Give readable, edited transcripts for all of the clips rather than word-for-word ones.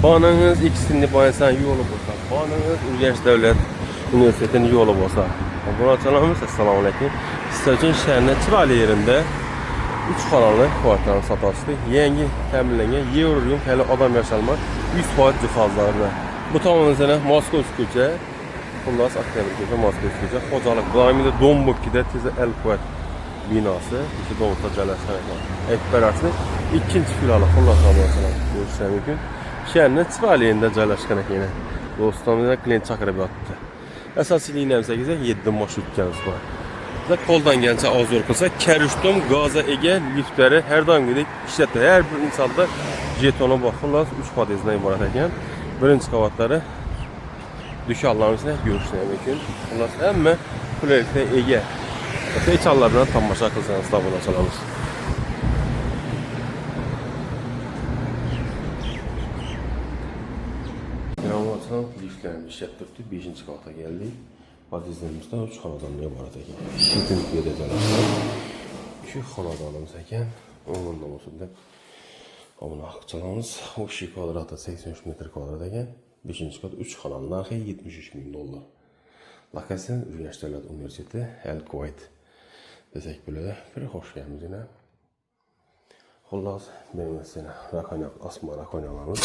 Bananız ikisini bayansan yolu olsa, bananız Urgenç Devlet Üniversitesi'nin yolu olsa. Buna çalamız, Esselamu Aleyküm. İstəçin şəhərində Çıraqlı yerində 3 xanalı kvartalın satılışdı. Yeni təminlənən Eurorium hələ adam yaşalmaz 100% cihazlarla. Bu tamamıyla Moskova küçə, bunlar Akdemir küçə, Moskova küçə, Xocalıq, Qamidə, Dombukidə tezə El-Kuvvet binası, iki Domuzda Cələsən Ekber arasında ikinci filalı Allah tamamıyla görürsən mümkün. Şəhərin Çıraqlı yerində cələşkənək yenə dostlarımızla klient çakırıb atdı. Əsas iliyinəmsə 7 marşrut gəlmiş var. Koldan gəlsə azor qılsa, kərüşdüm, qaza, ege, liftləri hər daim gedək işlətdir. Hər bir insanda jetona baxırlar, 3 padezdən ibarət edən. Birinci qavatları dükkanların içində görüşünə mümkün. Bunlar həmmə kulerlikdə ege. Heç allardan tamaşa qılsanız da buna çalamız. İnanılmazsan liftlərimiz işlətdirdi, 5-ci qavata gəldik. Padizlərimizdə 3 xanadanlı ibarət edən. Bütün gedəcəklər. 2 xanadanımız ekan. Onun namusunda ona çalamız. O kişi kvadratı 83 metr kvadrat ekan. 5-ci kat 3 xananın narxı 73 min dollar. Lokasiya Urgenç Devlet Üniversitesi El-Kuvvet. Desək belə bir xoş gəlmiş yenə. Xullas benim sənə asma rakonyalarımız.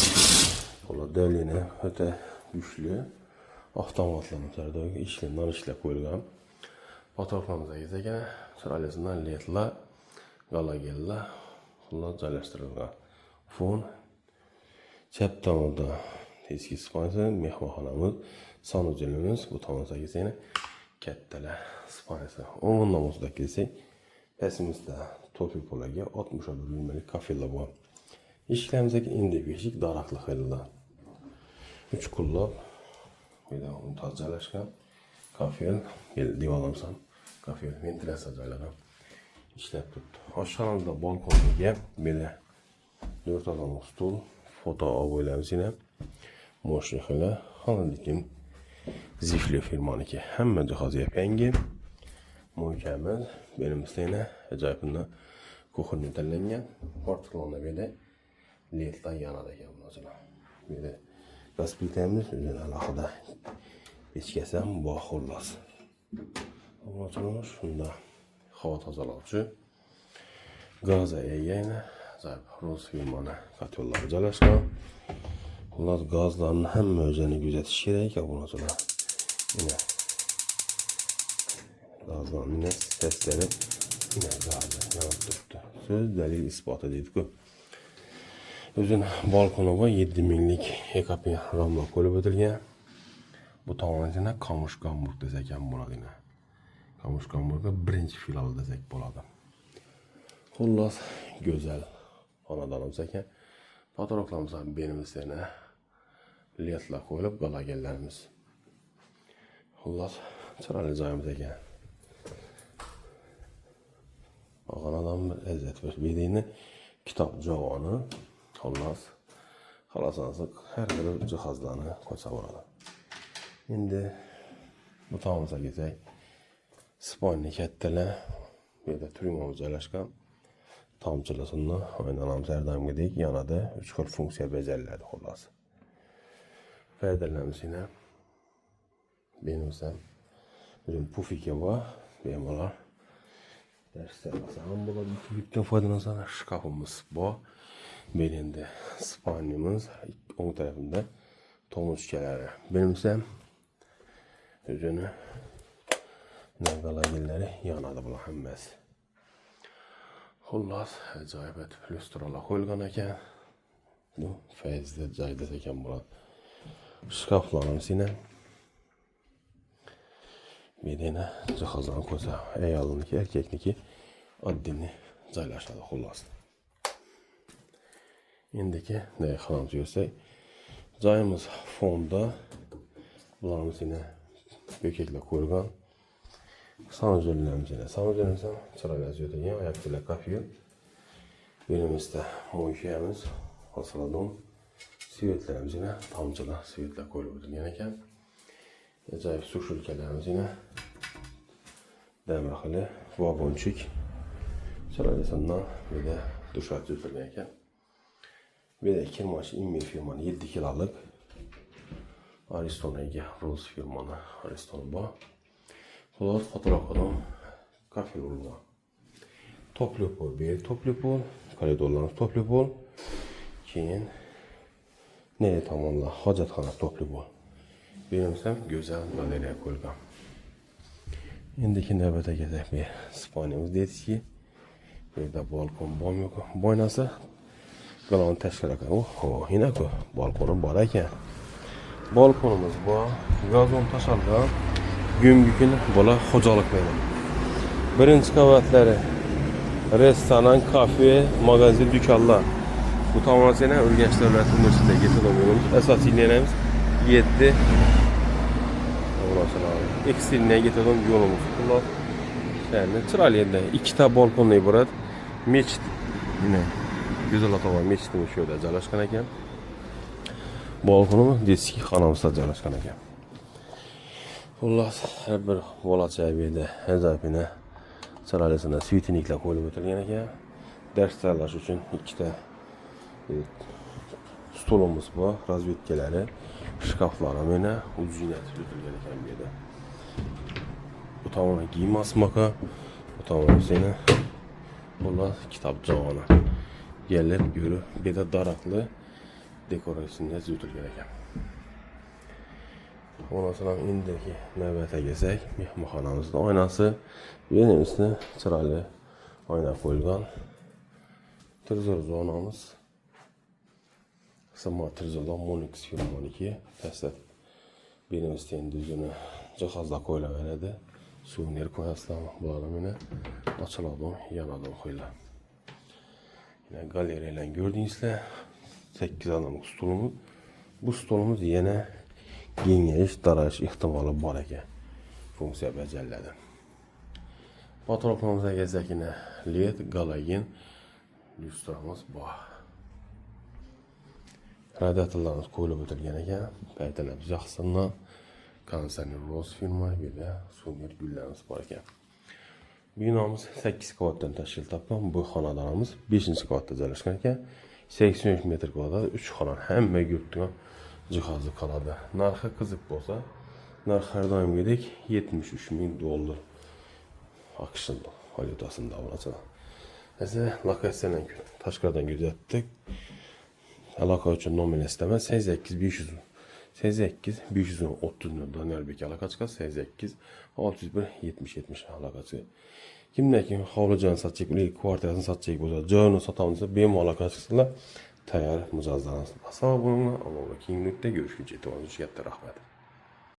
Xullas dövliyinə ötə güclü. Avtomatlarımızda işlemler işlə qoyulğan. Fotoğraflarımıza gezəkən sıralısından ledla, qalagella, bunlar caylaşdırılğan. Fon, çəp tamada eski spansı, mehvaxanamız, sanucelimiz, bu tamamıza gezəkən kəttələ spansı. Onun namazda gezək, pəsimizdə topi polagya 60 bölməlik kafella bu. İşlərimizdə indi beşik daraqlıq edilir. 3 kullab, bir de onu tazcalaşkan kafel divalamsan kafel ventilasiya joylagan ishlab turibdi. Oshxonamizda balkonga belə 4 odamlik stul, foto olib yana moshixlar, xonalikim Zifli firmaniki. Hamma jihoz yangi, mukammal. Benimizda yana ajoyibna kuxni tanlangan. Portqalona belə ledlar yanada ekan bular. Belə gaz plitamiz üzerine alohida pechkasi bor xullas. Shunda havo tozalovchi gaz yana Rus firmani kotyollar joylashgan. Xullas gazlarni hamma o'zini kuzatish kerak. Bunachalar yine gazlarni seslari yine yanib turibdi. So'z dalil isboti deydi-ku. Özün balkonu var 7 minlik EKP ramla koyup ödülgen. Bu tamamen Kamış Gamburg desek buladı yine. Kamış Gamburg'da birinci filalı desek buladı. Xullas güzel anadanım seken. Fotoğraflarımıza benim isteyene liyatla koyulup galagellerimiz. Xullas çırağlı cayımız eken. Ağan adam bir ezzet ver. Bildiğini kitap cavanı. Xullas, xalasansıq hər bir cihazlarını qoça vuralım. İndi bu tamamıza gezək. Spanli kəttələ, bir də trümamız joylashgan. Tamçılısında oynanamız hər daim gedək. Yanada 3 xil funksiya becərilədi xullas. Pərdələrimiz yenə benimizdən bizim pufiki var. Benim olar. Dərslər basan burada bir pufikdən faydalansan şkafımız var. Belinde spanyamız, onun tarafında tomuz keləri. Benimsə üzünü qalagilləri yanadı bular həmməsi. Xullas, acayibət lüstralar qoyulğan ekan. Bu fəizli cay desəkən bular. Şkaflarımız yenə bir dənə cihazdan qoysa, ayalınki, erkekniki addini caylaşladı xullas. İndiki ne xanamızı görsək, cayımız fonda, bularımız yine bökəklə qoyulğan. Sanuzellərimiz yine, sanuzellərimizdən çıraq əziyyədə yine ayaqdilə kafir. Belimizdə muhiyəmiz, hasıladığım sivetlərimiz yine tamcıda sivetlə qoyulur yenəkən. Acayip su şülkələrimiz yine dəmrəxili, vabonçik. Çıraq əziyyədindən bir də duş atıyordur yenəkən. Bir de kirmaşı inmey firmanın 7 kiralık. Ariston'a ege Rose firmanı Ariston'u bu. Bunlar fotoğraf adam. Kafe yoluna. Toplu pol, bir toplu pol. Koridorlarımız toplu pol. Keyin neye tamamla? Hacathana toplu pol. Benimsem güzel galeriya koygan. Indiki növbətə gedək bir Spaniyamız dedik ki, bir də balkon boynası qalanı təşkil edən. Yine ki balkonun var ekan. Balkonumuz bu. Gazon taşaldan Gümrükün bola xocalık verin. Birinci qavatları restoran, kafe, magazin, dükkanlar. Bu tamamen Ürgənç Dövlət Universitetində getirdim yolumuz. Əsas illərimiz 7. X iline getirdim yolumuz. Bunlar yani Çıraliyədə 2 ta balkonla ibaret. Meçid yine güzel ata var. Meçidimiz şöyle cəlaşqan ekan. Balkonumuz deski xanamızda cəlaşqan ekan. Bunlar her bir volaçay birdə əzabinə Çıraliyəsində svitiniklər qoyulub ötürülgən ekan. Dərs çalışı üçün 2 ta stolumuz var. Razvedkaları, şkaflarım yine ucuynet ötürülgən ekan bir yerdə. Bu tamamen giyim asmaka. Bu tamamen seni. Bunlar kitap cavanı. Gelip görüp bir de daraklı dekorasyonda zütül gereken. Ondan sonra indiki növbətə gezək. Mehmanxanamızın aynası. Benim üstüne çıraylı ayna koyulgan. Trizor zonamız. Sımma trizordan Monix firmanı ki. Təsət benim üstüne düzünü cihazla koyula verədi. Suvenir koyaslar bularım yine açıladım, yanadım koyla. Yine galeriyle gördüğünüzde 8 adamlık stolumuz. Bu stolumuz yine geniş, daralış ihtimali var ekan. Funksiya becərlədi. Fotoğrafımıza gezək yine LED, galagin, lüstramız var. Radiatorlarımız koyulub ötürgən ekan. Pərdələrimiz yaxşısından. Kanserli Rose firma bir de suvenir güllerimiz var ekan. Binamız 8 qavatdan təşkil tapgan. Bu xanadanımız 5-ci qavatda yerləşən ekan. 83 metr kvadrat 3 xana həmmə yurtdan cihazlı qaladı. Narxı qızıb bolsa, narx hər daim gedik 73.000 dollar. Akışın valyutasında olacaq. Nəsə lokasiyadan Taşqardan götürətdik. Əlaqə üçün nominal istəmə 88 530 Daniel Bek alakası 88 601 70 70 alakası. Kimdə ki havlucanı satacaq, ilk kvartirasını satacaq bolsa, canını satamınızsa benim alakasıyla tayar mücazlarınız. Asal bununla Allah'la keyinlikdə görüşünce. Rəhmət.